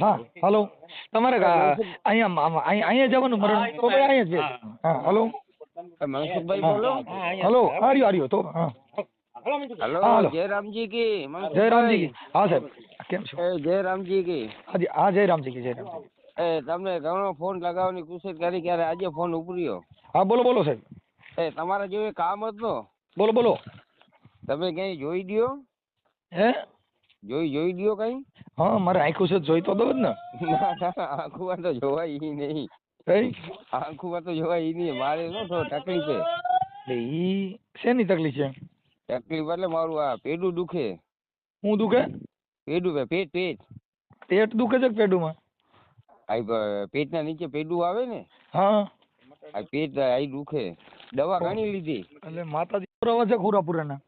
હા હલો તમારે અહીંયા જવાનું મરણ તો ભાઈ અહીંયા જ છે. હા હલો મનસુખભાઈ બોલો. હલો આર્યો તો હા हेलो हेलो जयरामजी की જયરામજી मनसुखभाई. કી હા સાહેબ કેમ છો? जयरामजी की. હાજી હા જયરામજી કી જયરામજી. તમને ઘણો ફોન લગાવવાની કોશિશ કરી ક્યારે આજે ફોન ઉપડ્યો. હા બોલો બોલો સાહેબ. તમારા જેવું કામ હતું. બોલો બોલો. તમે ક્યાંય જોઈ દ્યો? હે જોઈ દ્યો કઈ? હા મારે આખું છે જોઈ તો દો જ ને. ના ના આંખુમાં તો જોવાય ઈ નહીં. કઈ આંખુમાં તો જોવાય ઈ નહીં. મારે નો થોડો તકલીફ છે. ઈ શેની તકલીફ છે? તકલીફ એટલે મારું આ પેડું દુખે. હું દુખે? પેડું પેટ પેટ પેટ દુખે છે પેડુમાં? આ પેટના નીચે પેડું આવે ને. હા આ પેટ આ દુખે. દવા ઘણી લીધી. એટલે માતાજી પુરાવા છે ખુરાપુરાના?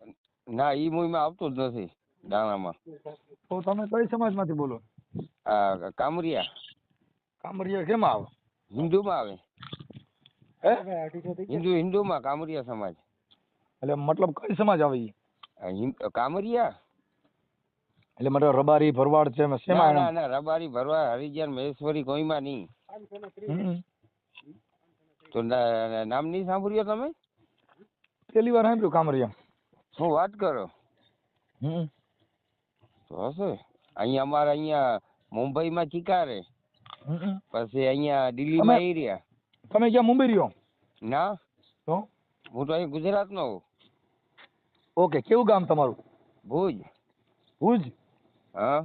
ના ઈ મૂવીમાં આવતો જ નથી દાણામાં. તો તમે કઈ સમાજમાંથી બોલો? આ કામરિયા. કામરિયા કેમાં આવે? હિન્દુમાં આવે. હે હિન્દુમાં કામરિયા સમાજ. એટલે મતલબ કઈ સમાજ આવે ઈ? કામરિયા એટલે મતલબ રબારી ભરવાડ છે ના શેમાં? ના ના રબારી ભરવા હરિજન મહેશ્વરી કોઈમાં નહીં. તો નામ નહીં સાંભળ્યો તમે? પેલી વાર સાંભળ્યું કામરિયા. શું વાત કરો? તો હશે. અહીંયા અમારે અહીંયા મુંબઈમાં ચિકારે. પછી અહીંયા દિલ્હીમાં એરિયા. તમે ક્યાં મુંબઈ રહ્યો? ના તો હું તો અહીં ગુજરાતનો હું. ઓકે કેવું ગામ તમારું? ભુજ. ભુજ? હા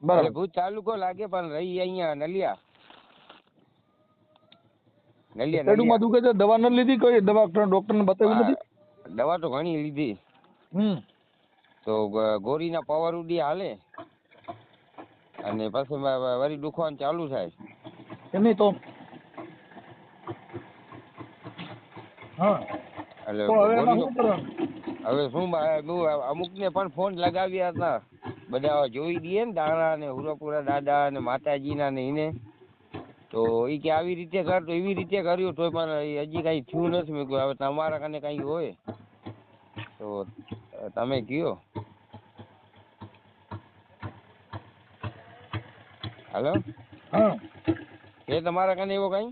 બરાબર. ભુજ તાલુકો લાગે પણ રહી અહીંયા નલિયા. પેડુમાં દુખે છે દવા નથી લીધી? કઈ દવા ડોક્ટર ને બતાવી નથી? દવા તો ઘણી લીધી. તો ગોળીના પાવર ઉડી હાલે અને પછી વળી દુખવાનું ચાલુ થાય. એમ નહીં તો હા એટલે હવે શું અમુક ને પણ ફોન લગાવ્યા હતા. બધા જોઈ દઈએ ને દાણા ને હુરાપુરા દાદા ને માતાજીના ને એને. તો એ કે આવી રીતે કર તો એવી રીતે કર્યું તો પણ હજી કઈ થયું નથી. મેં કહ્યું હવે તમારા કને કઈ હોય તો તમે કયો. હાલો હા એ તમારા કને એવો કઈ?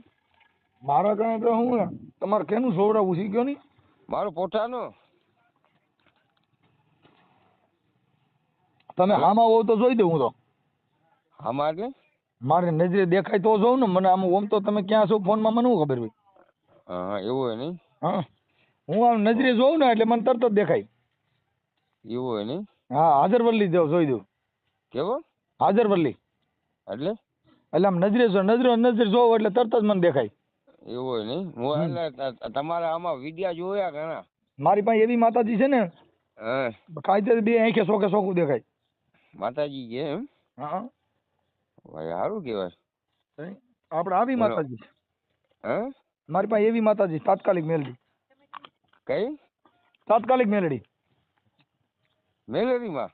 મારા કને તો હું તમારે કેનું સોવડાવું છે કયો નહીં? મારો પોતાનો. તમે આમાં હોવ તો જોઈ દઉં હું તો. આમાં એટલે મારે નજરે દેખાય તો જોઉં ને. મને આમ ઓમ તો તમે ક્યાં છો ફોનમાં મને શું ખબર હોય? હા એવું હોય નહીં. હા હું આમ નજરે જોઉં ને એટલે મને તરત જ દેખાય. એવું હોય નહીં. હા હાજરવલ્લી જોઈ દઉં. કેવો? હાજરવલ્લી એટલે આમ નજરે નજર જોઉં એટલે તરત જ મને દેખાય. એવું હોય નહીં. હું એટલે તમારા આમાં વિડિયા જોયા ઘણા. મારી પાસે એવી માતાજી છે ને હા કાયદે બે આંખે સોકે સોકું દેખાય. માતાજી કે એમ? હા ભાઈ સારું કહેવાય. આપણે આવી માતાજી. હા મારી પાસે એવી માતાજી તાત્કાલિક મેલડી. કઈ? તાત્કાલિક મેલડી. મેલેરીમાં?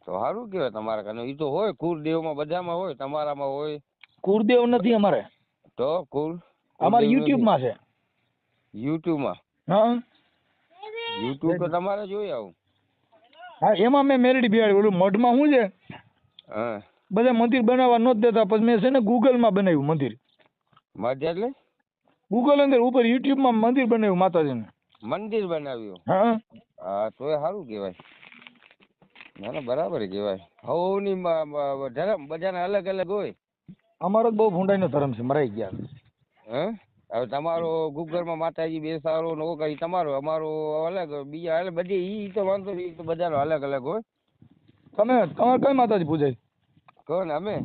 તો સારું કહેવાય તમારા કને. એ તો હોય કુળદેવમાં બધામાં હોય. તમારામાં હોય? કુળદેવ નથી અમારે. તો કુળ અમારે યુટ્યુબમાં છે. યુટ્યુબમાં? હા યુટ્યુબ તો તમારે જોઈ આવું. હા એમાં મેં મેલડી બિહાડી. ઓલું મઢમાં શું છે હા બધા મંદિર બનાવવા નહોતા દેતા. પછી મેં છે ને ગૂગલમાં બનાવ્યું મંદિર. મધ એટલે? ગૂગલ અંદર ઉપર યુટ્યુબમાં મંદિર બનાવ્યું માતાજીનું. મંદિર બનાવ્યું? હા હા તો એ સારું કહેવાય. ના ના બરાબર કહેવાય. હવની ધર્મ બધાના અલગ અલગ હોય. અમારો બહુ ભૂંડાઈનો ધર્મ છે. મરાઈ ગયા. હે હવે તમારો ગુગરમાં માતાજી બેસાડો નો કઈ તમારો અમારો અલગ બીજા અલગ બધી ઈ તો વાંધો નહીં. તો બધાનો અલગ અલગ હોય. તમારે કઈ માતાજી પૂજાય? કહો ને અમે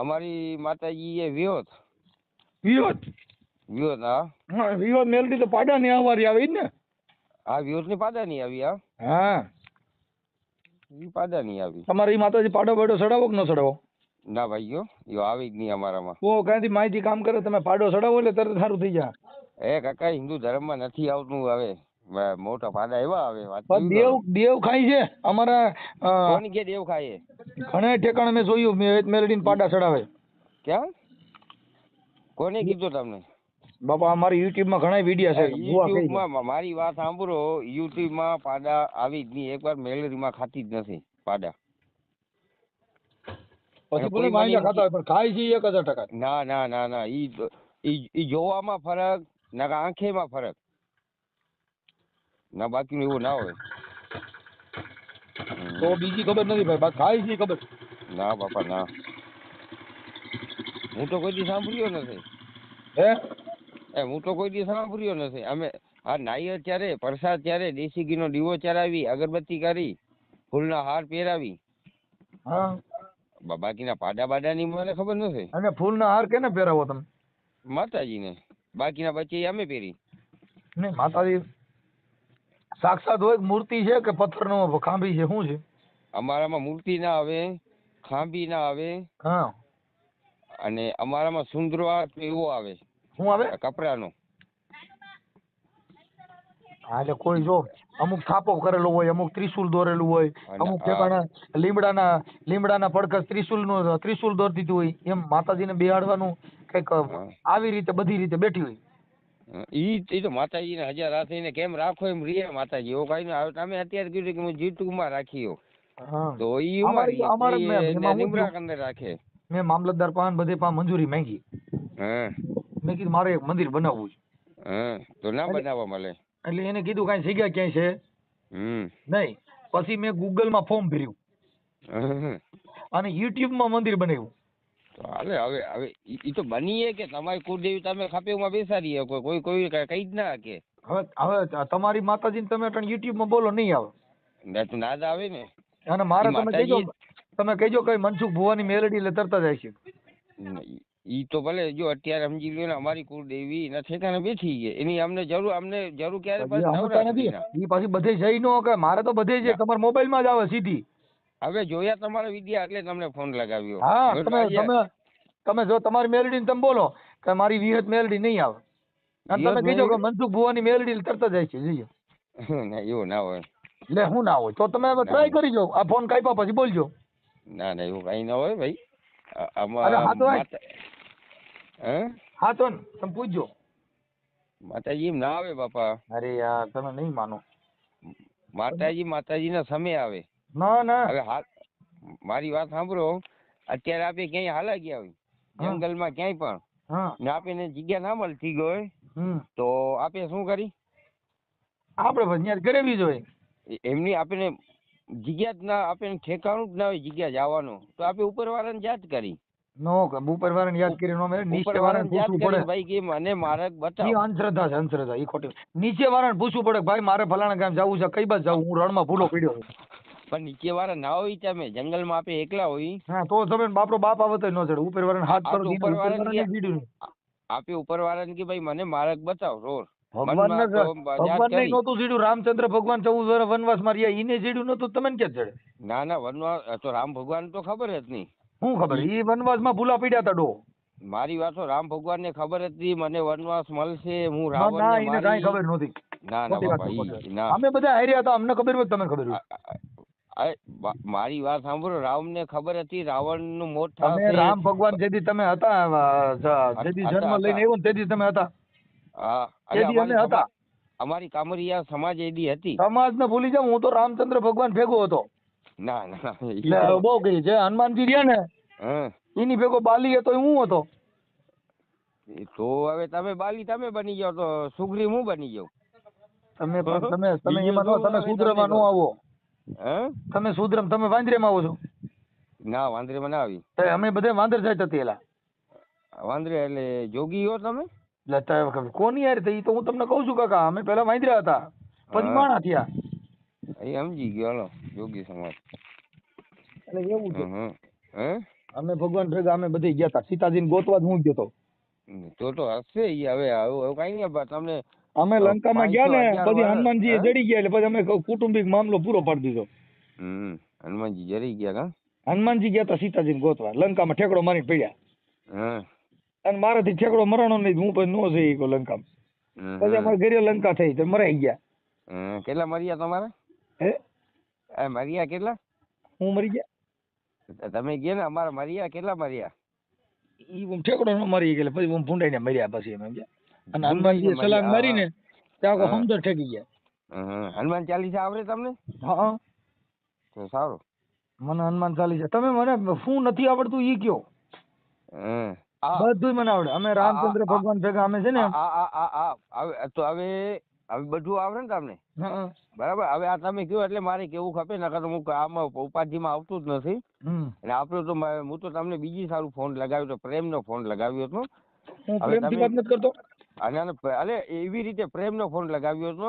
અમારી માતાજી એ વિહોત. વિહોત? વિહોત હા વિહોત મેલડી તો પાડાની આવારી આવે ને? હા વિહોત ની પાડા ની આવી. હા ઈ પાડા ની આવી. તમારે ઈ માતાજી પાડો બાડો ચડાવો કે ન ચડાવો? ના ભાઈઓ એ આવી જ નહીં અમારામાં. તો ક્યાંથી માહિતી કામ કરે? તમે પાડો ચડાવો એટલે તરત સારું થઈ જાય. એ કાકા હિન્દુ ધર્મમાં નથી આવતું. હવે મોટા પાડા એવા આવે. દેવ ખાય છે અમારા. કોની કે દેવ ખાય? ઘણા ઠેકાણે મેં જોયું મેલડી પાડા ચડાવે. ક્યાં? કોને કીધું તમને? બાપા અમારી યુટ્યુબમાં ઘણા વિડીયો છે. યુટ્યુબમાં મારી વાત સાંભળો. યુટ્યુબમાં પાડા આવી જ નહીં. એકવાર મેલેરીમાં ખાતી જ નથી પાડા. પછી ભલે કોઈ મને માંગ્યા એમ ખાતા હોય પણ ખાય છે 1000%. ના ના ના ના ઈ જોવામાં ફરક ના આંખેમાં ફરક ના બાકી એવું ના હોય. તો બીજી ખબર નથી ભાઈ, બાકી ખાય છે ખબર. ના બાપા ના, હું તો કોઈ દી સાંભળ્યો નથી. હે હું તો કોઈ દી સાંભળ્યો નથી. અમે આ નાઈએ ત્યારે પ્રસાદ ત્યારે દેશી ઘીનો દીવો ચડાવી, અગરબત્તી કરી, ફૂલના હાર પહેરાવી, હા બાકીના પાડા બાડાની મને ખબર નથી. અને ફૂલના હાર કેને પહેરાવો તમે? માતાજીને. બાકીના બચ્ચે અમે પહેરી. નહીં, માતાજી સાક્ષાત હોય કે મૂર્તિ છે કે પથ્થરનો ખાંભી છે, શું છે? અમારામાં મૂર્તિ ના આવે, ખાંભી ના આવે, હા અને અમારામાં સુંદરવા એવો આવે, શું આવે? કપડાનો. હા એટલે કોઈ જો અમુક થાપો કરેલો હોય, અમુક ત્રિશુલ દોરેલું હોય, અમુક ઠેકાણા લીમડાના પડખે ત્રિશુલ દોરી દીધું હોય, એમ માતાજીને બેહાડવાનું કઈક આવી રીતે બધી રીતે બેઠી હોય. ઈ તો માતાજીને 1000 હાથ થઈને કેમ રાખો એમ રીએ માતાજી. એવું કઈ ના. તમે અત્યારે કીધું કે હું જીટુમાં રાખી તો ઈ લીમડા કંદે રાખે. મેં મામલતદાર પાસે બધે પાસે મંજૂરી માંગી. મેં કીધું મારે એક મંદિર બનાવવું છે. તો ના બનાવવા મળે. એટલે એને કીધું કઈ જગ્યા ક્યાંય છે નહીં. પછી મેં ગૂગલમાં ફોર્મ ભર્યું અને યુટ્યુબમાં મંદિર બનાવ્યું. હાલે હવે હવે ઈ તો બનીએ કે તમારી કુળદેવી તમે ખાપેમાં બેસાડીએ, કોઈ કોઈ કઈ જ ના કે. હવે તમારી માતાજીને તમે યુટ્યુબમાં બોલો નહીં આવે. ના જ આવે ને. અને મારે તમે કહેજો કઈ મનસુખ ભુવાની મેલડી એટલે તરત જ આવશે. ઈ તો ભલે જો અત્યારે સમજી લ્યો ને અમારી કુળદેવી એના ઠેકાણે બેઠી છે, એની અમને જરૂર ક્યારે નથી. ઈ પાછી બધે જઈ નો કે મારે તો બધે છે, તમારા મોબાઈલમાં જ આવે સીધી. હવે જોયા તમારા વિડિયા એટલે તમને ફોન લગાવ્યો. હા તમે જો તમારી મેલડીને તમે બોલો કે મારી વિહત મેલડી નહીં આવે, અને તમે કહેજો કે મનસુખ ભુવાની મેલડી તરત જ આવશે. જઈએ ના એવું ના હોય. એટલે શું ના હોય તો તમે હવે ટ્રાય કરી જો. આ ફોન કાપ્યા પછી બોલજો. ના ના એવું કઈ ના હોય ભાઈ. હા તો તમે પૂછજો. માતાજી એમ ના આવે બાપા. અરે યાર તમે નહીં માનો. માતાજીના સમય આવે. ના ના હવે મારી વાત સાંભળો. અત્યારે આપણે ક્યાંય હાલા ગયા હોય જંગલમાં ક્યાંય પણ ને આપણે જગ્યા ના મળતી હોય તો આપણે શું કરી? આપણે બસ કરેવી જોઈએ. એમની આપણે જગ્યા જ ના, આપણે ઠેકાણું જ ના હોય જગ્યા જવાનું, તો આપણે ઉપરવાળાને યાદ કરી. નો કે ઉપરવાળાને યાદ કરી નો મળે, નીચેવાળાને પૂછવું પડે ભાઈ કે મને માર્ગ બતાવો. ઈ અંધશ્રદ્ધા છે, અંધશ્રદ્ધા. ઈ ખોટી. નીચેવાળાને પૂછવું પડે ભાઈ મારે ફલાણા ગામ જવું છે, કઈ બાજુ જવું, હું રણમાં ભૂલો પડ્યો છું. પણ નીચેવાળા ના હોય તમે જંગલમાં આપણે એકલા હોય. હા તો તમે બાપરો બાપ આવે તો ન ચડે. ઉપરવાળાને હાથ કરો. આપણે ઉપરવાળાને કે ભાઈ મને માર્ગ બતાવો. રોડ ભગવાન નહોતું જીડ્યું. રામચંદ્ર ભગવાન 14 વર્ષ વનવાસ માં રહ્યા, ઈને જીડ્યું નહોતું. તમે ક્યાં ચડે? ના ના વનવાસ તો રામ ભગવાન તો ખબર જ નહીં. શું ખબર? ઈ વનવાસ માં ભૂલા પડ્યા હતા ડો. મારી વાતો રામ ભગવાન ને ખબર હતી મને વનવાસ મળશે, હું રાવણ ના એને કાઈ ખબર નહોતી. ના ના બાપા અમે બધા હાર્યા હતા, અમને ખબર હોય તમે ખબર હોય. મારી વાત સાંભળો. રામ ને ખબર હતી રાવણ નું મોત થશે. રામ ભગવાન જેદી તમે હતા, જેદી જન્મ લઈને આવ્યો ને તેદી તમે હતા. હા અમારી કામરિયા સમાજ એડી હતી. સમાજ ને ભૂલી જાવ, હું તો રામચંદ્ર ભગવાન ભેગો હતો. ના ના બહુ ગઈ છે. હનુમાનજી રહ્યા ને એની ભેગો બાલી હતો, હું હતો. તો હવે તમે બાલી તમે બની જાવ તો સુગ્રીવ હું બની જાઉં. તમે એમાં તમે સુદ્રમાં નો આવો. તમે સુદ્રમ તમે વાંદરેમાં આવો છો. ના વાંદરેમાં ના આવી. અમે બધે વાંદર જાય હતી. એલા વાંદરે એટલે જોગી હો તમે? એટલે કોની યાર થઈ તો હું તમને કઉ છું કાકા. અમે પેલા વાંદરા હતા, પછી માણા થયા. એ સમજી ગયો. હાલો જોગી સમાજ એટલે એવું છે. અમે ભગવાન ભેગા અમે બધે ગયા હતા. સીતાજીને ગોતવા જ હું ગયો તો હશે. હવે કઈ નહીં તમને. અમે લંકામાં ગયા ને પછી હનુમાનજી જડી ગયા, એટલે પછી અમે કુટુંબિક મામલો પૂરો પાડી દીધો. હનુમાનજી જડી ગયા કા? હનુમાનજી ગયા હતા સીતાજીને ગોતવા. લંકામાં ઠેકડો મારીને પડ્યા. અને મારાથી ઠેકડો મરાણો નહીં. હું પછી નો જઈ ગયો લંકામાં. પછી અમારે ઘરે લંકા થઈ તો મરાઈ ગયા. કેટલા મર્યા તમારે? મર્યા કેટલા? હું મરી ગયા. તમે ગયા ને અમારા મર્યા કેટલા મર્યા? ઈ ઠેકડો ન મરી ગયેલા પછી ભૂંડાઈને મર્યા. પછી એમ ગયા. અને હનુમાનજી સલામ મારીને ત્યાં સમદર ઠેકી ગયા. હનુમાન ચાલીસા આવડે તમને? હા તો સારું. મને હનુમાન ચાલીસા તમે મને શું નથી આવડતું ઈ કયો. હમ. આ બધું મને આવડે. અમે રામચંદ્ર ભગવાન ભેગા અમે છે ને. તો હવે બધું આવડે ને તમને હં. બરાબર. હવે આ તમે કયો એટલે મારે કેવું ખપે નકર તો હું આમાં ઉપાધિમાં આવતું જ નથી. હમ. અને આપણું તો હું તો તમને બીજી સારું ફોન લગાવ્યો તો પ્રેમનો ફોન લગાવ્યો હતો. હું હવે પ્રેમથી વાત નથી કરતો. અલે એવી રીતે પ્રેમનો ફોન લગાવ્યો હતો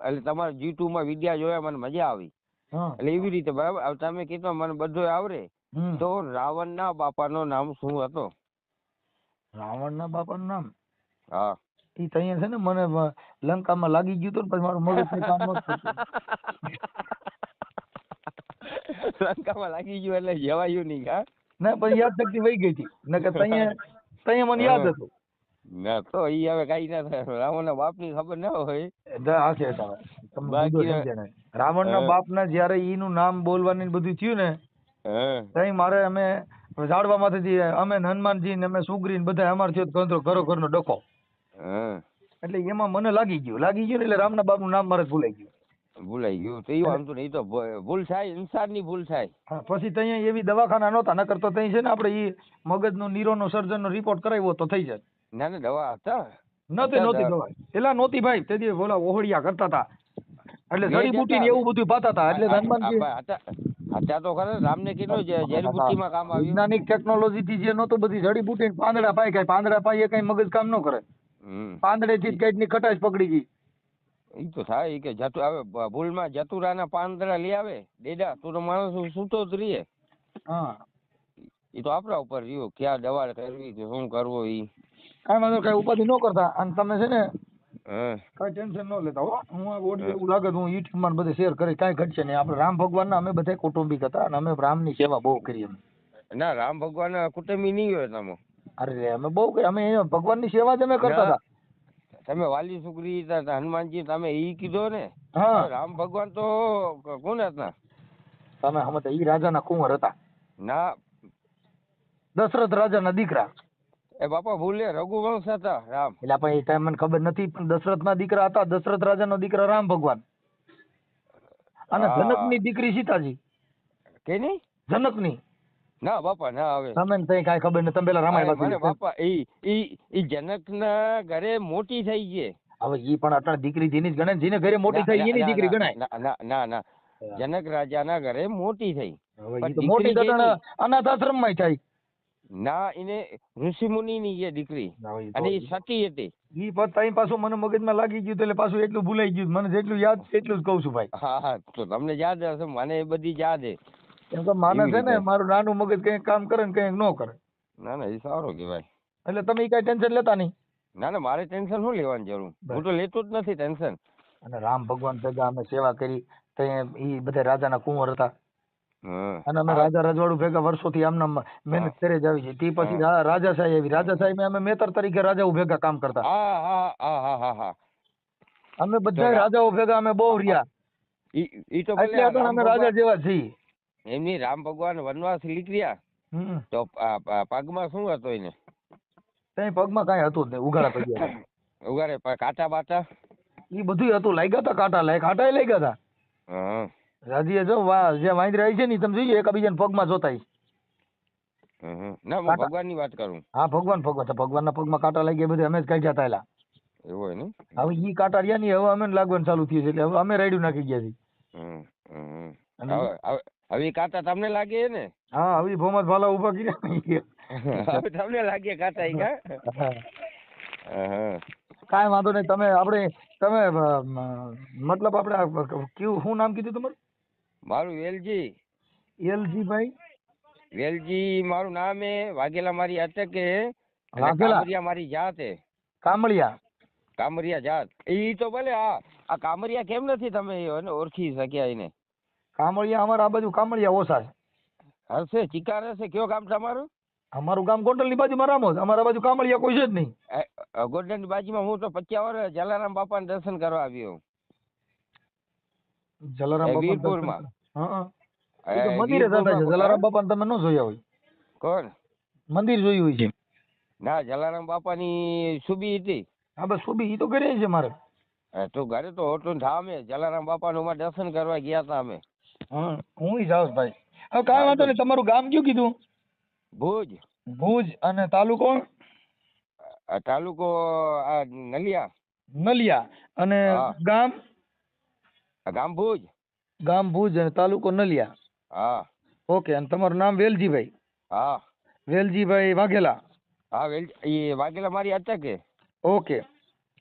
એટલે તમારા G2 માં વિડિયા જોયા મને મજા આવી. હા. એટલે એવી રીતે બરાબર. હવે તમે કીધું મને બધું આવડે હમ. તો રાવણના બાપાનું નામ શું હતો? રાવણના બાપાનું નામ હા. ઈ તો અહીંયા છે ને મને લંકામાં લાગી ગયું હતું ને પછી મારું મગજ કઈ કામ નહોતું કરતું. લંકામાં લાગી ગયું એટલે જવાયું નહીં કા? ના પછી યાદ શક્તિ વહી ગઈ હતી નકર તઅહીંયા મને યાદ હતું. ના તો ઈ હવે કઈ ના થાય. રાવણના બાપની ખબર ના હોય. રાવણના બાપના જયારે ઈનું નામ બોલવાની ને બધું થયું ને તઈ મારે અમે ઝાડવામાંથી અમે હનુમાનજી ને અમે સુગ્રી ને બધા અમાર થયો ઘરો ઘરનો ડખો. એટલે એમાં મને લાગી ગયું ને એટલે રામના બાપનું નામ મારે ભૂલાઈ ગયું. તો એ વાંધો નહીં. તો ભૂલ થાય, ઇન્સાનની ભૂલ થાય. પછી ત્યાં એવી દવાખાના નહોતા નકર તો તઈ છે ને આપણે ઈ મગજનો નીરોનો સર્જનનો રિપોર્ટ કરાવ્યો તો થઈ જાય. ના દવા હતા નહોતી દવા પેલા નહોતી ભાઈ. તે દી ઓલા ઓહળિયા કરતા હતા એટલે જડીબુટી ને એવું બધું પાતા હતા એટલે હનુમાનજી હતા તો ખરા. રામને કીધું જડીબુટીમાં કામ આવ્યું. વૈજ્ઞાનિક ટેકનોલોજી થી જે નહોતું બધી જડીબુટી પાંદડા પાય કઈ પાંદડા પાય કઈ મગજ કામ ન કરે. પાંદડે થી કઈક ની ખટાશ પકડી ગઈ. એ તો થાય કે જતું આવે ભૂલમાં જતુરાના પાંદડા લઈ આવે ડેડા તો માણસ સૂતો જ રહીએ. હા એ તો આપણા ઉપર રહ્યું ક્યાં દવા કરવી કે શું કરવો. ઈ કાંઈ વાંધો કઈ ઉપાધિ ન કરતા. અને તમે છે ને કઈ ટેન્શન ન લેતા હો. હું ઓડિયો એવું લાગે હું યુટ્યુબ માં બધે શેર કરી કઈ ઘટશે નહીં. આપણે રામ ભગવાનના અમે બધા કૌટુંબિક હતા અને અમે રામની સેવા બહુ કરી. ના રામ ભગવાન કુટુંબી નહીં હોય તમે. અરે અમે બહુ કરી. અમે ભગવાનની સેવા જ અમે કરતા હતા. તમે વાલી સુગ્રી હનુમાનજી તમે ઈ કીધો ને. હા રામ ભગવાન તો કોણ હતા? તમે સમજતા ઈ રાજાના કુંવર હતા. ના દશરથ રાજાના દીકરા. એ બાપા ભૂલે રઘુવંશ હતા રામ. એટલે પણ એ ટાઈમ મને ખબર નથી પણ દશરથના દીકરા હતા. દશરથ રાજાનો દીકરા રામ ભગવાન અને જનકની દીકરી સીતાજી. કે નહીં જનકની. ના બાપા ના આવે તમે કઈ ખબર નથી. તમે પેલા રામાયણ મને બાપા ઈ જનકના ઘરે મોટી થઈ છે. હવે ઈ પણ અટાણે દીકરી જેની જ ગણાય. જેને ઘરે મોટી થઈ એની દીકરી ગણાય. ના જનક રાજાના ઘરે મોટી થઈ. મોટી અનાથ આશ્રમમાં થાય. ના એને ઋષિ મુનિ ની જે દીકરી અને એ સતી હતી. ઈ પછી પાછું મને મગજમાં લાગી ગયું એટલે પાછું એટલું ભૂલાઈ ગયું. મને જેટલું યાદ છે એટલું જ કહું છું ભાઈ. હા તો તમને યાદ હશે. મને એ બધી યાદ છે. એમ તો માનસ છે ને મારું નાનું મગજ કઈક કામ કરે ને કઈક ન કરે. ના એ સારું કહેવાય. એટલે તમે કઈ ટેન્શન લેતા નહીં. ના મારે ટેન્શન શું લેવાની જરૂર. હું તો લેતો જ નથી ટેન્શન. અને રામ ભગવાન ભેગા અમે સેવા કરી. ઈ બધા રાજાના કુંવર હતા અને અમે રાજા રજવાડું ભેગા વર્ષોથી આમને મહેનત કરે જ આવી છે. તે પછી રાજાશાહી આવી. રાજાશાહી અમે મેતર તરીકે રાજાઓ ભેગા કામ કરતા. અમે બધા રાજાઓ ભેગા અમે બહુ રહ્યા. એટલે અમે રાજા જેવા છીએ. એમની રામ ભગવાન વનવાસ નીકળ્યા તો પગમાં શું હતો એને? કઈ પગમાં કઈ હતું જ નહીં. ઉઘાડા પગ્યા. ઉઘાડે કાંટા બાટા ઈ બધું હતું. લાગ્યા હતા કાંટા. કાંટા લાગ્યા હતા. રાજીએ જો જે વાંદરા આવી છે ને તમે જોઈએ એકબીજાને પગમાં જોતા. ના હું ભગવાનની વાત કરું. હા ભગવાનના પગમાં કાંટા લાગી ગયા. બધે અમે જ કાઢ્યા હતા એલા. એવું હોય ને. હવે ઈ કાંટા રહ્યા નહીં. હવે અમે લાગવાનું ચાલુ થયું છે એટલે હવે અમે રાયડું નાખી ગયા છીએ. હવે કાંટા તમને લાગે ને? હા હવે ભોમત ભાલા ઉભા કર્યા. હવે તમને લાગે કાંટા ઈ કા? કાંઈ વાંધો નહીં. તમે મતલબ આપણે કેવું શું નામ કીધું તમારું? મારું વેલજી. ભાઈ વેલજી મારું નામ હે. વાઘેલા મારી અટકે. કામરિયા મારી જાત હે. કામરિયા જાત. ઈ તો ભલે આ કામરિયા કેમ નથી તમે ઓળખી શક્યા એને? કામળિયા અમારા આ બાજુ કામળિયા ઓછા હશે. ચિકાર હશે. કયો ગામ તમારું? અમારું ગામ ગોંડલની બાજુમાં રામોદ. અમારા બાજુ કામળિયા કોઈ છે જ નહીં. ગોંડલની બાજુમાં હું તો 50 વર્ષ જલારામ બાપાને દર્શન કરવા આવ્યો. જલારામ બાપા વીરપુરમાં. મંદિરે જતા છે. જલારામ બાપાને તમે ન જોયા હોય. કોણ મંદિર જોયું હોય છે? ના જલારામ બાપાની સુબી હતી. હા બસ સુબી. ઈ તો ઘરે છે મારે. તો ઘરે તો હોટલ ધામે જલારામ બાપાનું દર્શન કરવા ગયા હતા અમે. હું જાઉં ભાઈ. હવે કાંઈ વાંધો નહીં, તમારું ગામ કયું કીધું? ભુજ. ભુજ. અને તાલુકો? તાલુકો આ નલિયા. નલિયા. અને હા. ગામ? ગામ ભુજ. ગામ ભુજ અને તાલુકો નલિયા. હા. ઓકે. અને તમારું નામ વેલજીભાઈ? હા. વેલજીભાઈ વાઘેલા? હા એ વાઘેલા મારી હતા કે. ઓકે,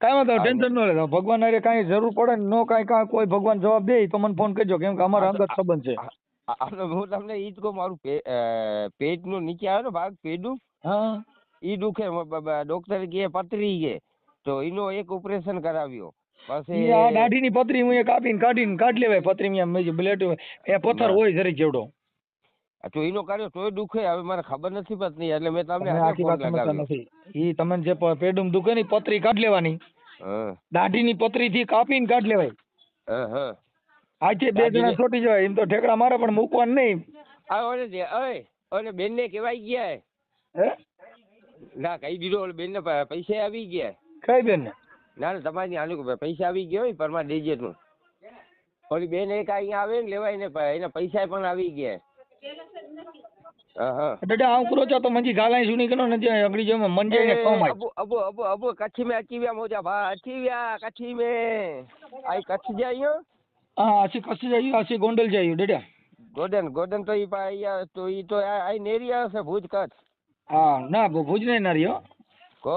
કાંઈ વાંધો હા, ટેન્શન ન લેતા. ભગવાન હારે કાંઈ જરૂર પડે ને નો કાંઈ કોઈ ભગવાન જવાબ દે તો મને ફોન કરજો, કેમ કે અમારો અંગત સંબંધ છે. હું તમને ઈ જ કહું, મારું પેટનું નીચે આવે ને ભાગ પેટનું, હા. ઈ દુખે. ડોક્ટર કે પથરી છે તો એનો એક ઓપરેશન કરાવ્યો. પછી ઈ આ દાઢીની પથરી હું કાઢીને કાઢી લેવાય પથરી, એમ બ્લેડ એ પથ્થર હોય જરીક જેવડો. તો એનો કર્યો તોય દુખે. હવે મને ખબર નથી પડતી એટલે મેં તમને તમે આજે આખી ફોન વાત સમજતા લગાવ્યો. નથી. ઈ તમને જે પેડું દુખે ને પથરી કાઢી લેવાની. હા. દાઢીની પથરી થી કાપીને કાઢી લેવાય. હા. હા. આજે 2 જણા છોટી જવાય. એમ તો ઠેકડા મારે પણ મૂકવાનું નહીં. ઓલે બેન ને કેવાય ગયા હે? ના કહી દીધો. ઓલે બેન ને પૈસા આવી ગયા. કઈ બેન ને? ના ના તમારી આનું પૈસા આવી ગયા હોય પરમા દેજે તું. ઓલી બેન એક અહીંયા આવે ને લેવાય ને એના પૈસા પણ આવી ગયા. હા. હા. બેટા આવું કરો છો તો મંજી ગાલાઈ સુની કરો ને જે અગડી જો મંજે ને કમાય. અબુ કચ્છી में अची विया मोजा भा अची विया कच्छी में आई कच्छ जाइयो. હા, આસી કચ્છી જઈએ, આસી ગોંડલ જઈએ ડેડા. ગોડન તો ઈ તો આઈ નેરિયા છે ભુજ કચ્છ. હા ના ભુજ નહીં ના રહ્યો. કો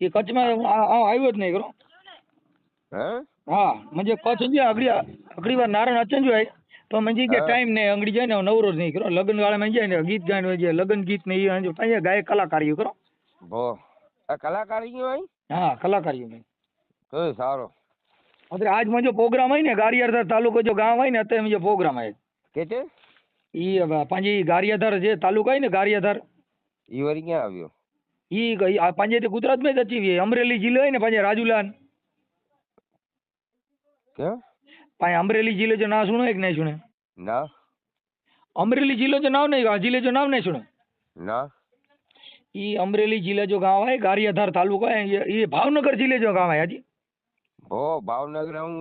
એ કચ્છમાં આવ્યો જ નહીં કરો. હે? હા મંજે કચ્છ જે અગડી વાર નારણ અચન જો તો મંજી કે ટાઈમ ને અંગડી જાય ને નવરો જ નહીં કરો. લગ્ન વાળામાં જાય ને ગીત ગાય છે, લગ્ન ગીત ને એ અહીંયા ગાય કલાકારીઓ કરો. ભો આ કલાકારી હોય. હા કલાકારીઓ મેં તો સારો. અત્યારે આજ મંજો પ્રોગ્રામ હોય ને ગારિયાધાર તાલુકો જો ગામ હોય ને અત્યારે મંજો પ્રોગ્રામ આવે કેતે ઈ પાંજી ગારિયાધાર જે તાલુકો હોય ને ગારિયાધાર ઈ વરી ક્યાં આવ્યો? ઈ પાંજે ગુજરાતમાં જ અચીવી અમરેલી જિલ્લો હોય ને પાંજે રાજુલાન કે પાંજે અમરેલી જિલ્લો જો ના સુનો એક નહીં સુને? ના અમરેલી જિલ્લો જો નામ નહીં, જિલ્લે જો નામ નહીં સુને? ના ઈ અમરેલી જિલ્લે જો ગાँव है गारियाधार तालुका है, ये भावनगर जिले जो गाँव है हाजी। भो भावनगर હું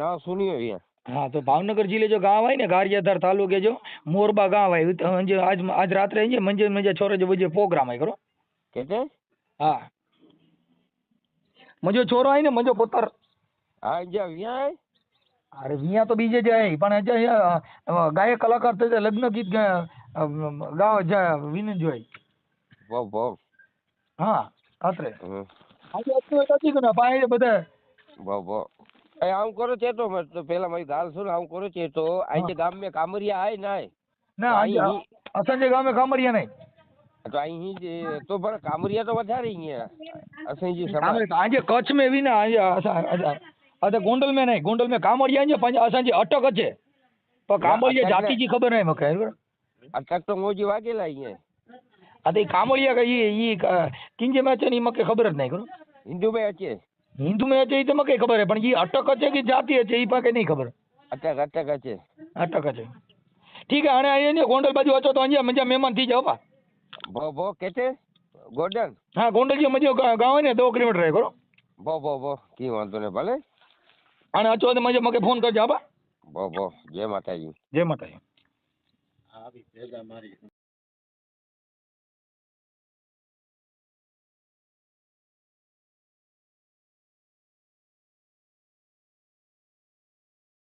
ના સુન્યો ये। हाँ तो भावनगर जिले जो गाँव है ना गारियाधार तालुके जो मोरबा गाँव है जो आज रात रहे मंजे मंजे छोरे जो बजे प्रोग्राम है करो कहते हाँ मजो छोरो है ने मजो पुत्र हाँ जा विया है। अरे विया तो बीजे जाए पण गायक कलाकार थे लग्न गीत गाव जा विन जो है भो भो हाँ अत्रे આજે અત્યારે નથી કે ના પાય બધા ભો ભો એ આમ કરો છે તો પેલા મારી ગાલ સુન આમ કરો છે તો આજે ગામ में કામરિયા આય ના ના આજે અસંજય ગામે કામરિયા નહીં તો અહીં તો પણ કામરિયા તો વધારે અહીંયા અસંજી સમાજ આજે કચ્છ में भी ना આજે गोंडल में नहीं गोंडल में कामरिया है पंज असांजी अटक है पर कामरिया जाति की खबर नहीं मके अटक तो मोजी वागेला અહીંયા अरे कामरिया का ये किंजे में है मके खबर नहीं करो हिंदू में अच्छे हिंदू में है तो मके खबर है पण ये अटक है कि जाति है ये पाके नहीं खबर अटक अटक अच्छे अटक है ठीक है आने आइए ने गोंडल बाजू अचो तो अंजा मजा मेहमान थी जाओ बा भो भो कहते गोडन हाँ गोंडल जी मजे गाँव है ने 2 किलोमीटर है करो भो भो भो की वांधो ने भले आने अचो तो मजे मके फोन कर जा बा भो भो जय माताजी जय माताजी।